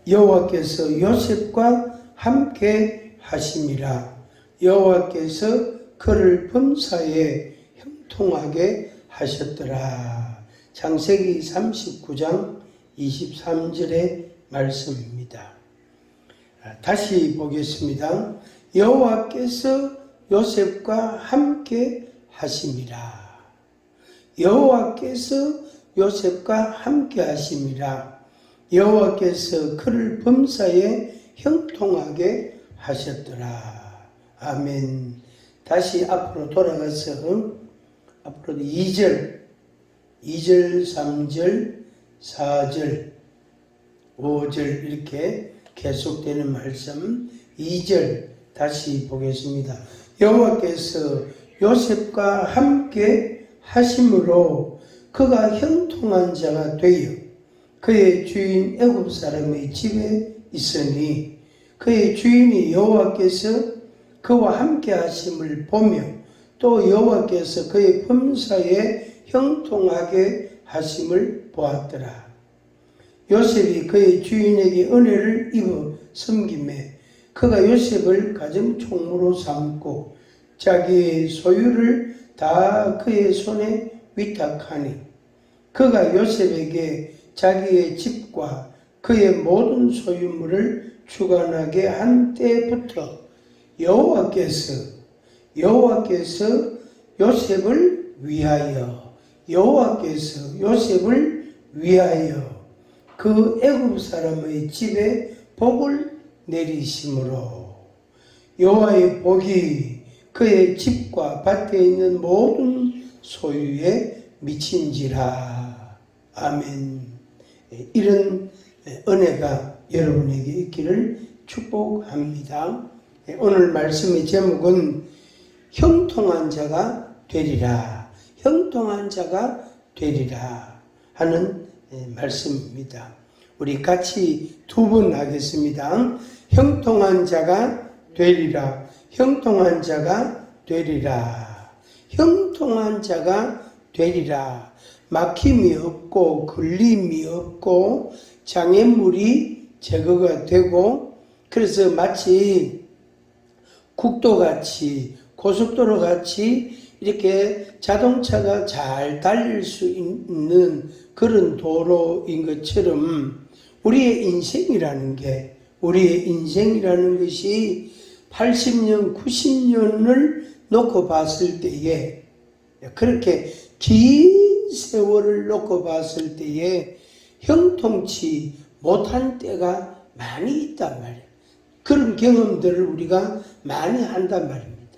여호와께서 요셉과 함께 하심이라. 여호와께서 그를 범사에 형통하게 하셨더라. 창세기 39장 23절의 말씀입니다. 다시 보겠습니다. 여호와께서 요셉과 함께 하심이라. 여호와께서 요셉과 함께 하심이라. 여호와께서 그를 범사에 형통하게 하셨더라. 아멘. 다시 앞으로 돌아가서 앞으로 2절, 3절, 4절, 5절 이렇게 계속되는 말씀. 2절 다시 보겠습니다. 여호와께서 요셉과 함께 하심으로 그가 형통한 자가 되어 그의 주인 애굽 사람의 집에 있으니 그의 주인이 여호와께서 그와 함께 하심을 보며 또 여호와께서 그의 범사에 형통하게 하심을 보았더라. 요셉이 그의 주인에게 은혜를 입어 섬김에 그가 요셉을 가정총무로 삼고 자기의 소유를 다 그의 손에 위탁하니 그가 요셉에게 자기의 집과 그의 모든 소유물을 주관하게 한 때부터 여호와께서 요셉을 위하여 그 애굽 사람의 집에 복을 내리심으로 여호와의 복이 그의 집과 밭에 있는 모든 소유에 미친지라. 아멘. 이런 은혜가 여러분에게 있기를 축복합니다. 오늘 말씀의 제목은 형통한 자가 되리라. 형통한 자가 되리라 하는 말씀입니다. 우리 같이 두 번 하겠습니다. 형통한 자가 되리라. 형통한 자가 되리라. 형통한 자가 되리라. 막힘이 없고 걸림이 없고 장애물이 제거가 되고 그래서 마치 국도같이 고속도로같이 이렇게 자동차가 잘 달릴 수 있는 그런 도로인 것처럼 우리의 인생이라는 것이 80년, 90년을 놓고 봤을 때에 그렇게 긴 세월을 놓고 봤을 때에 형통치 못한 때가 많이 있단 말이에요. 그런 경험들을 우리가 많이 한단 말입니다.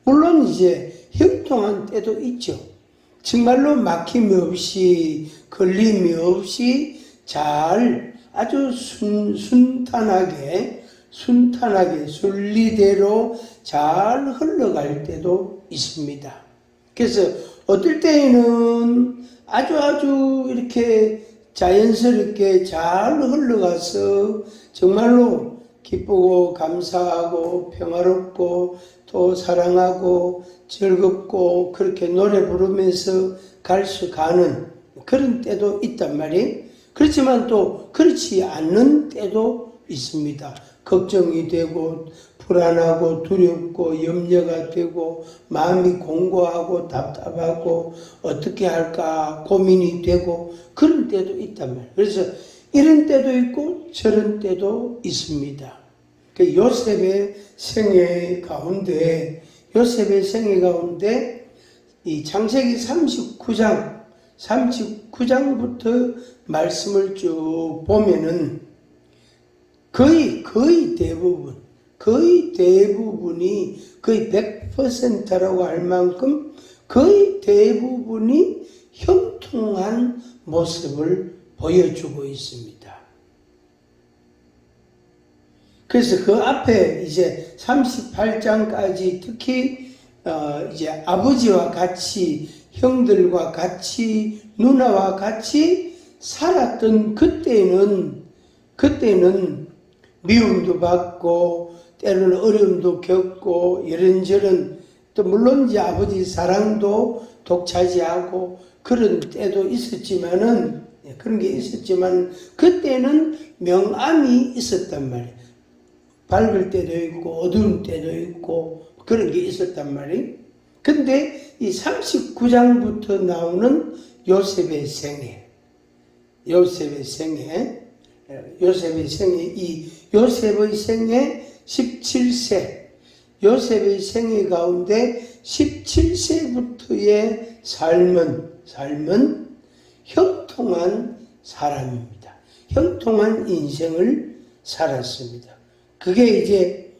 물론 이제 형통한 때도 있죠. 정말로 막힘이 없이 걸림이 없이 잘 아주 순탄하게 순리대로 잘 흘러갈 때도 있습니다. 그래서 어떨 때에는 아주 이렇게 자연스럽게 잘 흘러가서 정말로 기쁘고 감사하고 평화롭고 또 사랑하고 즐겁고 그렇게 노래 부르면서 가는 그런 때도 있단 말이에요. 그렇지만 또 그렇지 않는 때도 있습니다. 걱정이 되고 불안하고 두렵고 염려가 되고 마음이 공고하고 답답하고 어떻게 할까 고민이 되고 그런 때도 있단 말이에요. 그래서 이런 때도 있고 저런 때도 있습니다. 요셉의 생애 가운데 이 창세기 39장부터 말씀을 쭉 보면은 거의 대부분이 거의 100%라고 할 만큼 거의 대부분이 형통한 모습을 보여주고 있습니다. 그래서 그 앞에 이제 38장까지 특히 이제 아버지와 같이 형들과 같이 누나와 같이 살았던 그때는 미움도 받고 때로는 어려움도 겪고 이런저런 또 물론 이제 아버지 사랑도 독차지하고 그런 때도 있었지만은 그런 게 있었지만 그때는 명암이 있었단 말이에요. 밝을 때도 있고 어두운 때도 있고 그런 게 있었단 말이에요. 근데 이 39장부터 나오는 요셉의 생애, 이 요셉의 생애 17세, 요셉의 생애 가운데 17세부터의 삶은 형통한 사람입니다. 형통한 인생을 살았습니다. 그게 이제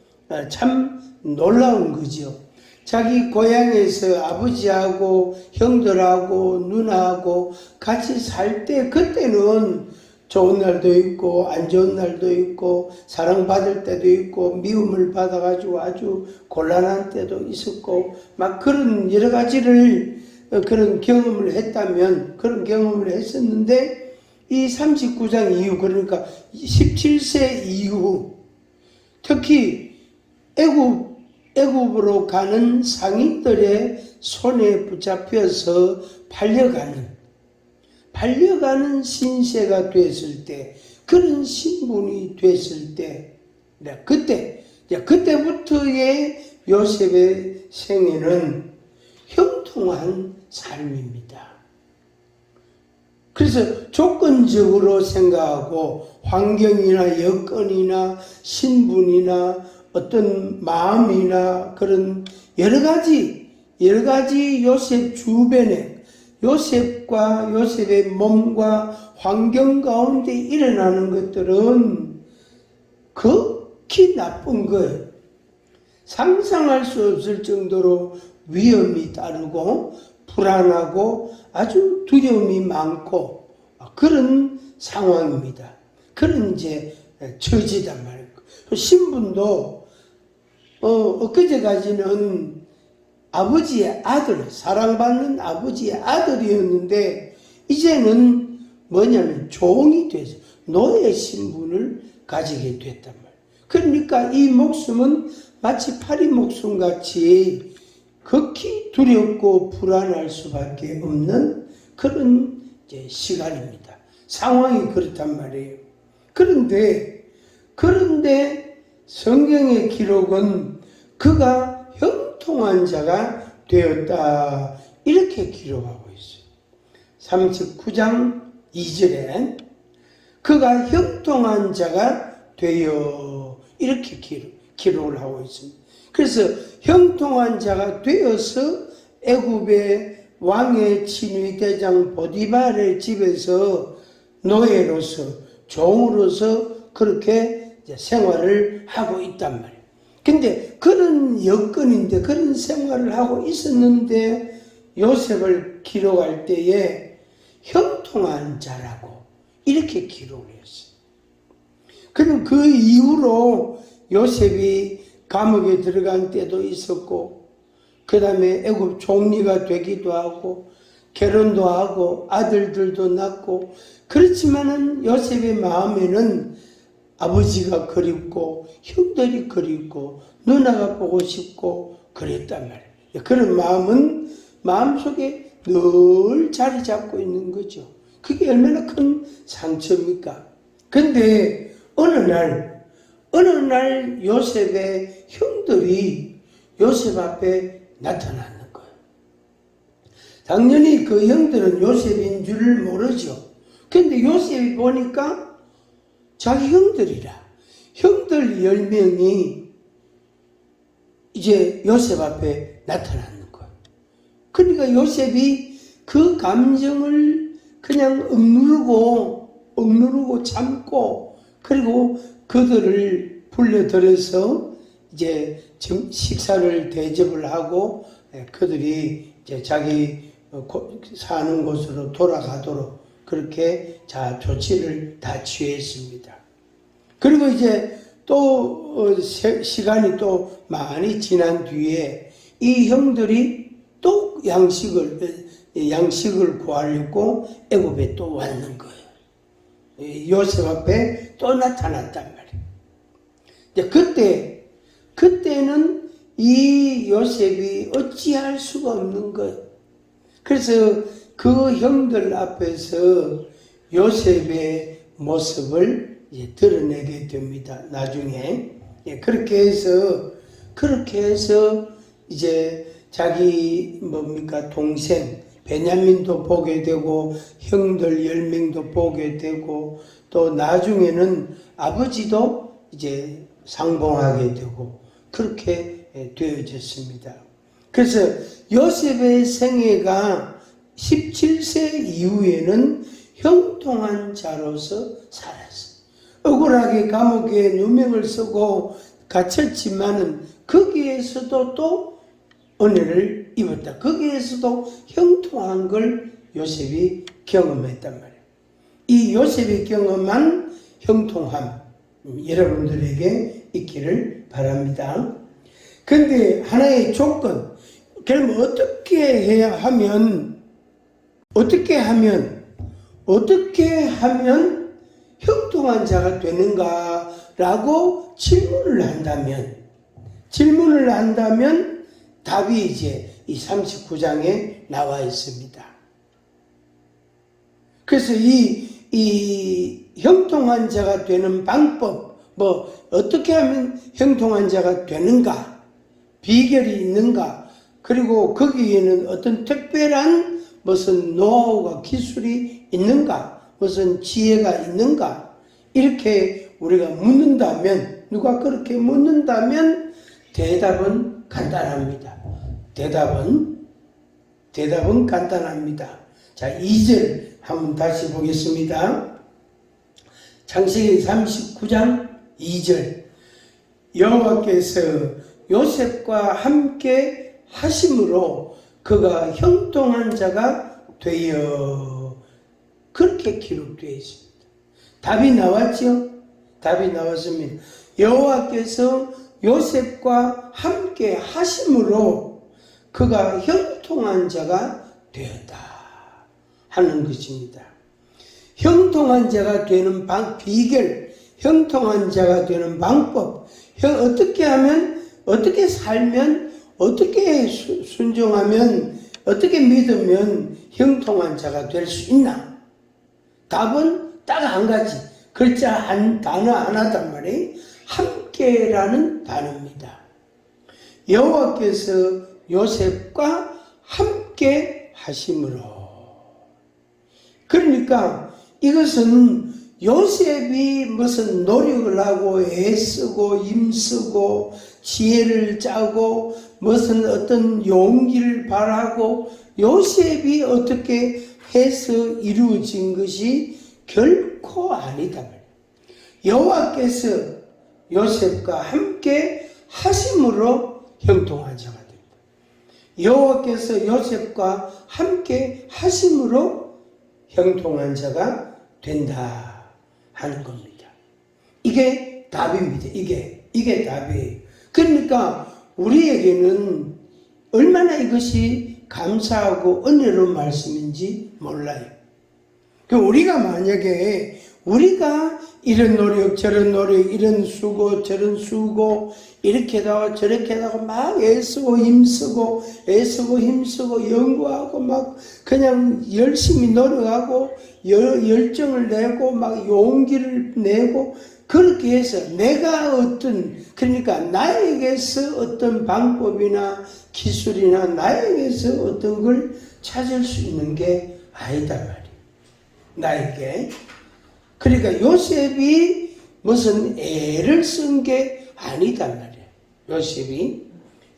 참 놀라운 거죠. 자기 고향에서 아버지하고 형들하고 누나하고 같이 살 때 그때는 좋은 날도 있고 안 좋은 날도 있고 사랑받을 때도 있고 미움을 받아가지고 아주 곤란한 때도 있었고 막 그런 여러 가지를 그런 경험을 했다면 그런 경험을 했었는데 이 39장 이후 그러니까 17세 이후 특히 애굽으로 가는 상인들의 손에 붙잡혀서 팔려가는 신세가 됐을 때, 그런 신분이 됐을 때, 그때부터의 요셉의 생애는 형통한 삶입니다. 그래서 조건적으로 생각하고 환경이나 여건이나 신분이나 어떤 마음이나 그런 여러 가지 요셉 주변에 요셉과 요셉의 몸과 환경 가운데 일어나는 것들은 극히 나쁜 거예요. 상상할 수 없을 정도로 위험이 따르고 불안하고 아주 두려움이 많고 그런 상황입니다. 그런 이제 처지단 말이에요. 신분도 엊그제까지는 아버지의 아들, 사랑받는 아버지의 아들이었는데 이제는 뭐냐면 종이 돼서 노예 신분을 가지게 됐단 말이에요. 그러니까 이 목숨은 마치 파리 목숨같이 극히 두렵고 불안할 수밖에 없는 그런 이제 시간입니다. 상황이 그렇단 말이에요. 그런데 성경의 기록은 그가 형통한 자가 되었다 이렇게 기록하고 있어요. 39장 2절에 그가 형통한 자가 되어 이렇게 기록을 하고 있습니다. 그래서 형통한 자가 되어서 애굽의 왕의 친위 대장 보디발의 집에서 노예로서 종으로서 그렇게 생활을 하고 있단 말이에요. 근데 그런 여건인데 그런 생활을 하고 있었는데 요셉을 기록할 때에 형통한 자라고 이렇게 기록을 했어요. 그럼 그 이후로 요셉이 감옥에 들어간 때도 있었고 그 다음에 애굽 총리가 되기도 하고 결혼도 하고 아들들도 낳고 그렇지만은 요셉의 마음에는 아버지가 그립고 형들이 그립고 누나가 보고 싶고 그랬단 말이에요. 그런 마음은 마음속에 늘 자리 잡고 있는 거죠. 그게 얼마나 큰 상처입니까? 근데 어느 날 요셉의 형들이 요셉 앞에 나타나는 거예요. 당연히 그 형들은 요셉인 줄 모르죠. 근데 요셉이 보니까 자기 형들 10명이 이제 요셉 앞에 나타나는 거예요. 그러니까 요셉이 그 감정을 그냥 억누르고 참고 그리고 그들을 불러들여서 이제 식사를 대접을 하고 그들이 이제 자기 사는 곳으로 돌아가도록 그렇게 조치를 다 취했습니다. 그리고 이제 또 시간이 또 많이 지난 뒤에 이 형들이 또 양식을 구하려고 애굽에 또 왔는 거예요. 요셉 앞에 또 나타났단 말이에요. 그때는 이 요셉이 어찌할 수가 없는 거예요. 그래서 그 형들 앞에서 요셉의 모습을 이제 드러내게 됩니다. 나중에. 예, 그렇게 해서 이제 자기 동생 베냐민도 보게 되고 형들 10명도 보게 되고 또 나중에는 아버지도 이제 상봉하게 되고 그렇게 되어졌습니다. 그래서 요셉의 생애가 17세 이후에는 형통한 자로서 살았어요. 억울하게 감옥에 누명을 쓰고 갇혔지만은 거기에서도 또 은혜를 입었다. 거기에서도 형통한 걸 요셉이 경험했단 말이에요. 이 요셉이 경험한 형통함 여러분들에게 있기를 바랍니다. 근데 하나의 조건, 그럼 어떻게 하면 형통한 자가 되는가라고 질문을 한다면 답이 이제 이 39장에 나와 있습니다. 그래서 이 형통한 자가 되는 방법, 어떻게 하면 형통한 자가 되는가, 비결이 있는가, 그리고 거기에는 어떤 특별한 무슨 노하우가 기술이 있는가, 무슨 지혜가 있는가, 이렇게 우리가 묻는다면, 누가 그렇게 묻는다면 대답은 간단합니다. 대답은 간단합니다. 자, 2절 한번 다시 보겠습니다. 창세기 39장 2절. 여호와께서 요셉과 함께 하심으로 그가 형통한 자가 되어, 그렇게 기록되어 있습니다. 답이 나왔죠? 답이 나왔습니다. 여호와께서 요셉과 함께 하심으로 그가 형통한 자가 되었다 하는 것입니다. 형통한 자가 되는 비결, 형통한 자가 되는 방법, 어떻게 하면, 어떻게 살면, 어떻게 순종하면, 어떻게 믿으면 형통한 자가 될 수 있나? 답은 딱 한 가지, 글자 단어 하나단 말이에요. 함께라는 단어입니다. 여호와께서 요셉과 함께 하심으로. 그러니까 이것은 요셉이 무슨 노력을 하고 애쓰고 힘쓰고 지혜를 짜고 무슨 어떤 용기를 발하고 요셉이 어떻게 해서 이루어진 것이 결코 아니다 말이에요. 여호와께서 요셉과 함께 하심으로 형통한 자가 됩니다. 여호와께서 요셉과 함께 하심으로 형통한 자가 된다 하는 겁니다. 이게 답입니다. 이게 답이에요. 그러니까 우리에게는 얼마나 이것이 감사하고 은혜로운 말씀인지 몰라요. 우리가 만약에 우리가 이런 노력 저런 노력 이런 수고 저런 수고 이렇게 하다가 저렇게 하다가 막 애쓰고 힘쓰고 연구하고 막 그냥 열심히 노력하고 열정을 내고 막 용기를 내고 그렇게 해서 내가 그러니까 나에게서 어떤 방법이나 기술이나 나에게서 어떤 걸 찾을 수 있는 게 아니다 말이에요. 나에게. 그러니까 요셉이 무슨 애를 쓴 게 아니다 말이에요. 요셉이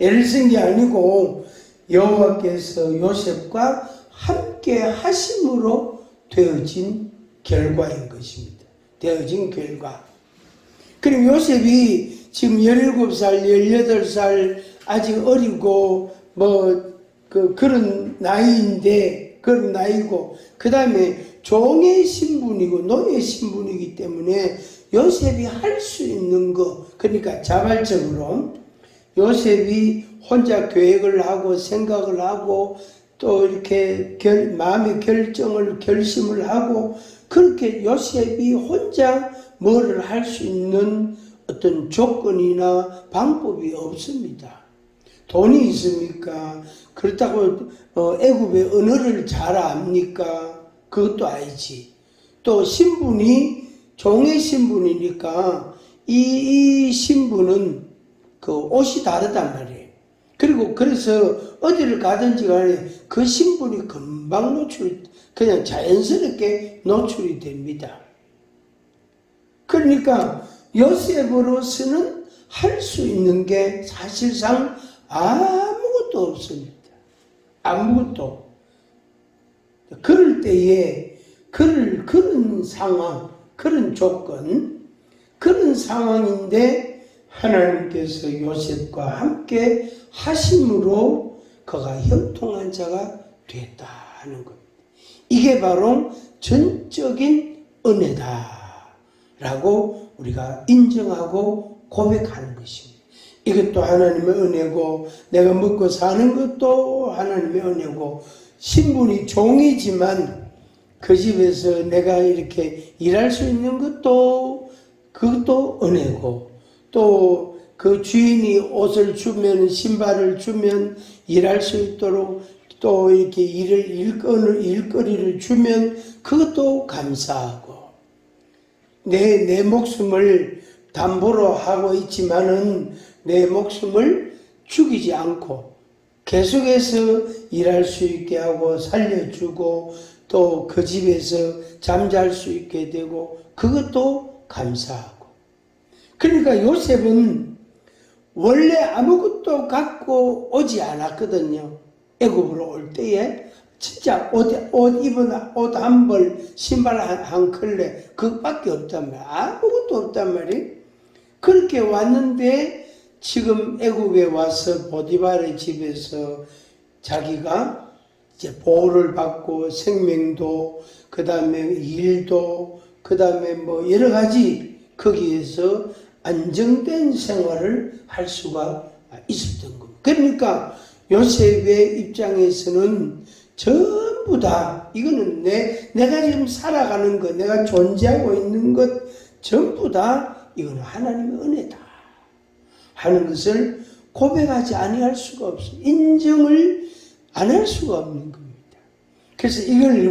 애를 쓴 게 아니고 여호와께서 요셉과 함께 하심으로 되어진 결과인 것입니다. 되어진 결과. 그리고 요셉이 지금 17살, 18살 아직 어리고 그런 나이고 그 다음에 종의 신분이고 노예 신분이기 때문에 요셉이 할 수 있는 거, 그러니까 자발적으로 요셉이 혼자 계획을 하고 생각을 하고 또 이렇게 마음의 결심을 하고 그렇게 요셉이 혼자 뭐를 할 수 있는 어떤 조건이나 방법이 없습니다. 돈이 있습니까? 그렇다고 애굽의 언어를 잘 압니까? 그것도 아니지. 또 신분이 종의 신분이니까 이 신분은 그 옷이 다르단 말이에요. 그리고 그래서 어디를 가든지 간에 그 신분이 금방 그냥 자연스럽게 노출이 됩니다. 그러니까 요셉으로서는 할 수 있는 게 사실상 아무것도 없습니다. 아무것도. 그럴 때에 그런 상황, 그런 조건, 그런 상황인데 하나님께서 요셉과 함께 하심으로 그가 형통한 자가 됐다 하는 겁니다. 이게 바로 전적인 은혜다라고 우리가 인정하고 고백하는 것입니다. 이것도 하나님의 은혜고 내가 먹고 사는 것도 하나님의 은혜고 신분이 종이지만 그 집에서 내가 이렇게 일할 수 있는 것도 그것도 은혜고 또 그 주인이 옷을 주면 신발을 주면 일할 수 있도록 또 이렇게 일거리를 주면 그것도 감사하고 내 목숨을 담보로 하고 있지만은 내 목숨을 죽이지 않고 계속해서 일할 수 있게 하고 살려주고 또 그 집에서 잠잘 수 있게 되고 그것도 감사하고. 그러니까 요셉은 원래 아무것도 갖고 오지 않았거든요. 애굽으로 올 때에 진짜 옷 입은 옷 한 벌, 신발 한 컬레 그것밖에 없단 말이에요. 아무것도 없단 말이에요. 그렇게 왔는데 지금 애굽에 와서 보디발의 집에서 자기가 이제 보호를 받고 생명도 그 다음에 일도 그 다음에 뭐 여러 가지 거기에서 안정된 생활을 할 수가 있었던 겁니다. 그러니까 요셉의 입장에서는 전부 다 이거는 내가 지금 살아가는 것, 내가 존재하고 있는 것 전부 다 이거는 하나님의 은혜다 하는 것을 고백하지 아니할 수가 없어요. 인정을 안 할 수가 없는 겁니다. 그래서 이걸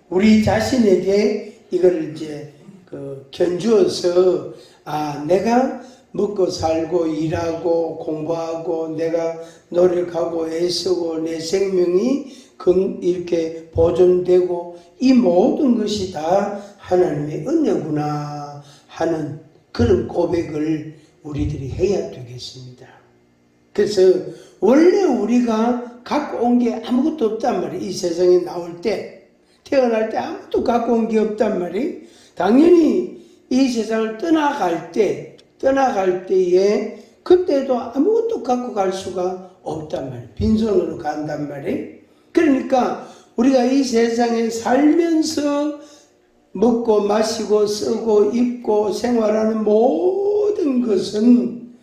우리 자신에게 이걸 이제 견주어서 내가 먹고 살고 일하고 공부하고 내가 노력하고 애쓰고 내 생명이 이렇게 보존되고 이 모든 것이 다 하나님의 은혜구나 하는 그런 고백을 우리들이 해야 되겠습니다. 그래서 원래 우리가 갖고 온 게 아무것도 없단 말이에요. 이 세상에 나올 때 태어날 때 아무것도 갖고 온 게 없단 말이에요. 당연히 이 세상을 떠나갈 때에 그때도 아무것도 갖고 갈 수가 없단 말이에요. 빈손으로 간단 말이에요. 그러니까 우리가 이 세상에 살면서 먹고 마시고 쓰고 입고 생활하는 모든 것은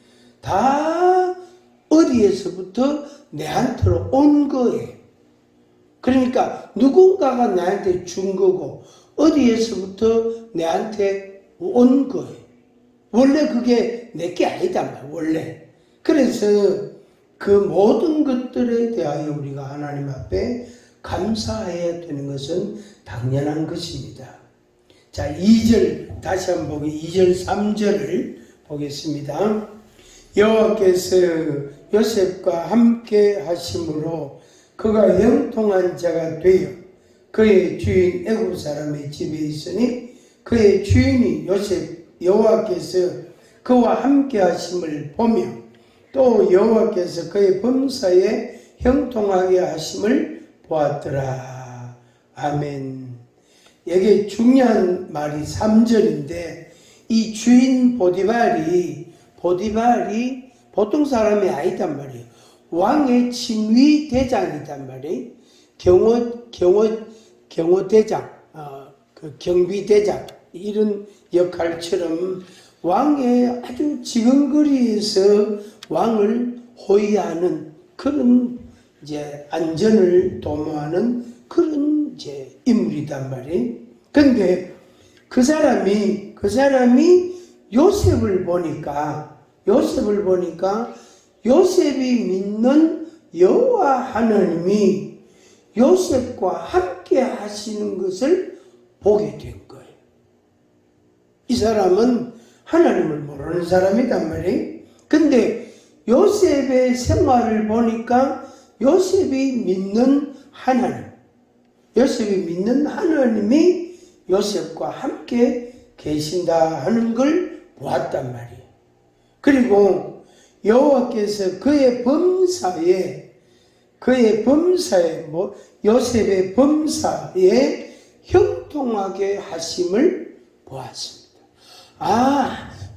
다 어디에서부터 내한테로 온 거예요. 그러니까 누군가가 나한테 준 거고 어디에서부터 내한테 온 거예요. 원래 그게 내게 아니단 말이에요. 원래. 그래서 그 모든 것들에 대하여 우리가 하나님 앞에 감사해야 되는 것은 당연한 것입니다. 자, 2절 다시 한번 보기 2절 3절을 보겠습니다. 여호와께서 요셉과 함께 하심으로 그가 형통한 자가 되어 그의 주인 애굽 사람의 집에 있으니 그의 주인이 여호와께서 그와 함께 하심을 보며 또 여호와께서 그의 범사에 형통하게 하심을 보았더라. 아멘. 여기 중요한 말이 3절인데 이 주인 보디발이 보통 사람이 아니단 말이에요. 왕의 친위 대장이단 말이에요. 경호대장, 경비대장 이런 역할처럼 왕의 아주 지근거리에서 왕을 호위하는 그런 이제 안전을 도모하는 그런 이제 인물이단 말이에요. 근데 그 사람이 요셉을 보니까 요셉이 믿는 여호와 하나님이 요셉과 함께 하시는 것을 보게 된 거예요. 이 사람은 하나님을 모르는 사람이단 말이에요. 근데 요셉의 생활을 보니까 요셉이 믿는 하나님이 요셉과 함께 계신다 하는 걸 보았단 말이에요. 그리고 여호와께서 그의 범사에 요셉의 범사에 형통하게 하심을 보았습니다.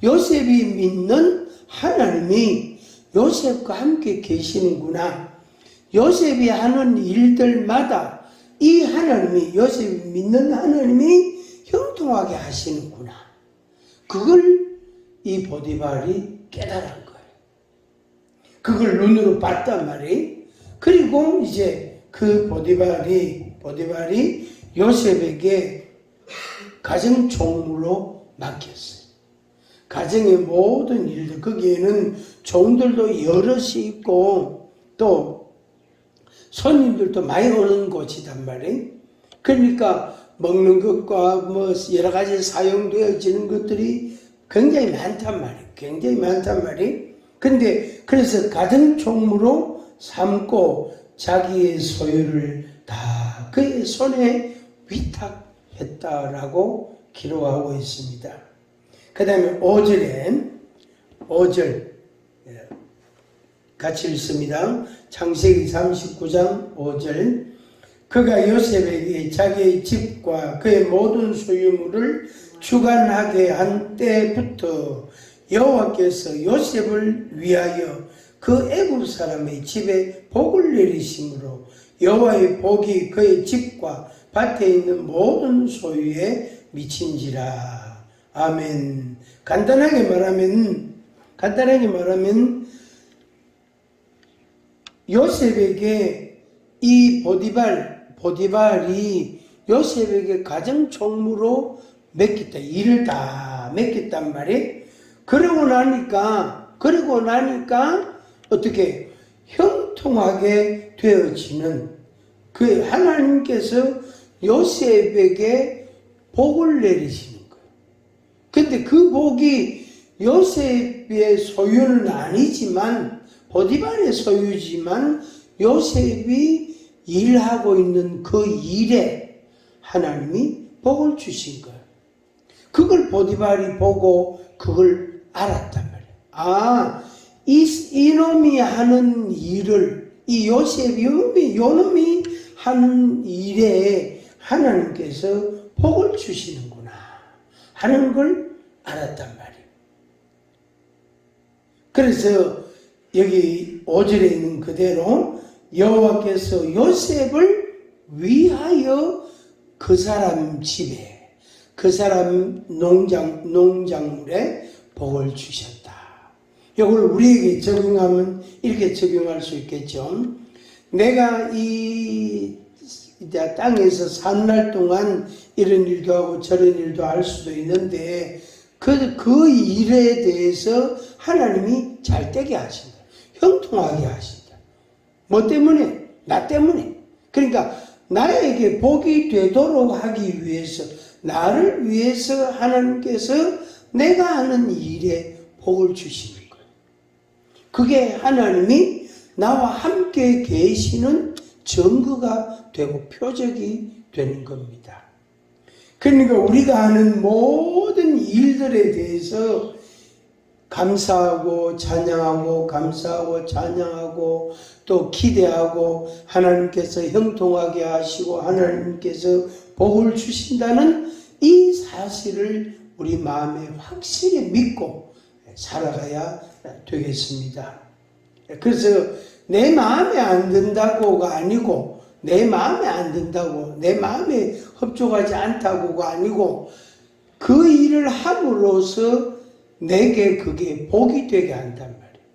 요셉이 믿는 하나님이 요셉과 함께 계시는구나. 요셉이 하는 일들마다 이 하나님이, 요셉이 믿는 하나님이 형통하게 하시는구나. 그걸 이 보디발이 깨달은 거예요. 그걸 눈으로 봤단 말이에요. 그리고 이제 그 보디발이 요셉에게 가정 총무로 맡겼어요. 가정의 모든 일들, 거기에는 종들도 여럿이 있고 또 손님들도 많이 오는 곳이단 말이에요. 그러니까 먹는 것과 뭐 여러 가지 사용되어지는 것들이 굉장히 많단 말이에요. 근데 그래서 가정 총무로 삼고 자기의 소유를 다 그의 손에 위탁했다라고 기록하고 있습니다. 그 다음에 5절 같이 읽습니다. 창세기 39장 5절. 그가 요셉에게 자기의 집과 그의 모든 소유물을 주관하게 한 때부터 여호와께서 요셉을 위하여 그 애굽 사람의 집에 복을 내리심으로 여호와의 복이 그의 집과 밭에 있는 모든 소유에 미친지라. 아멘. 간단하게 말하면 요셉에게 이 보디발이 요셉에게 가정 총무로 맡겼다. 일을 다 맡겼단 말이에요. 그러고 나니까 어떻게 형통하게 되어지는 그 하나님께서 요셉에게 복을 내리시는 거예요. 근데 그 복이 요셉의 소유는 아니지만 보디발의 소유지만 요셉이 일하고 있는 그 일에 하나님이 복을 주신 거예요. 그걸 보디발이 보고 그걸 알았단 말이에요. 이놈이 하는 일을, 이 요놈이 하는 일에 하나님께서 복을 주시는구나 하는 걸 알았단 말이에요. 그래서 여기 5절에 있는 그대로 여호와께서 요셉을 위하여 그 사람 집에, 그 사람 농작물에 복을 주셨다. 이걸 우리에게 적용하면 이렇게 적용할 수 있겠죠. 내가 이 땅에서 사는 날 동안 이런 일도 하고 저런 일도 할 수도 있는데 그 일에 대해서 하나님이 잘 되게 하신다. 형통하게 하신다. 뭐 때문에? 나 때문에. 그러니까 나에게 복이 되도록 하기 위해서, 나를 위해서 하나님께서 내가 하는 일에 복을 주시는 거예요. 그게 하나님이 나와 함께 계시는 증거가 되고 표적이 되는 겁니다. 그러니까 우리가 하는 모든 일들에 대해서 감사하고 찬양하고 또 기대하고 하나님께서 형통하게 하시고 하나님께서 복을 주신다는 이 사실을 우리 마음에 확실히 믿고 살아가야 되겠습니다. 그래서 내 마음에 안 든다고가 아니고, 내 마음에 흡족하지 않다고가 아니고, 그 일을 함으로써 내게 그게 복이 되게 한단 말이에요.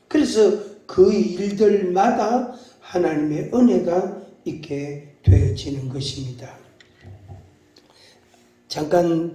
그래서 그 일들마다 하나님의 은혜가 있게 되어지는 것입니다. 잠깐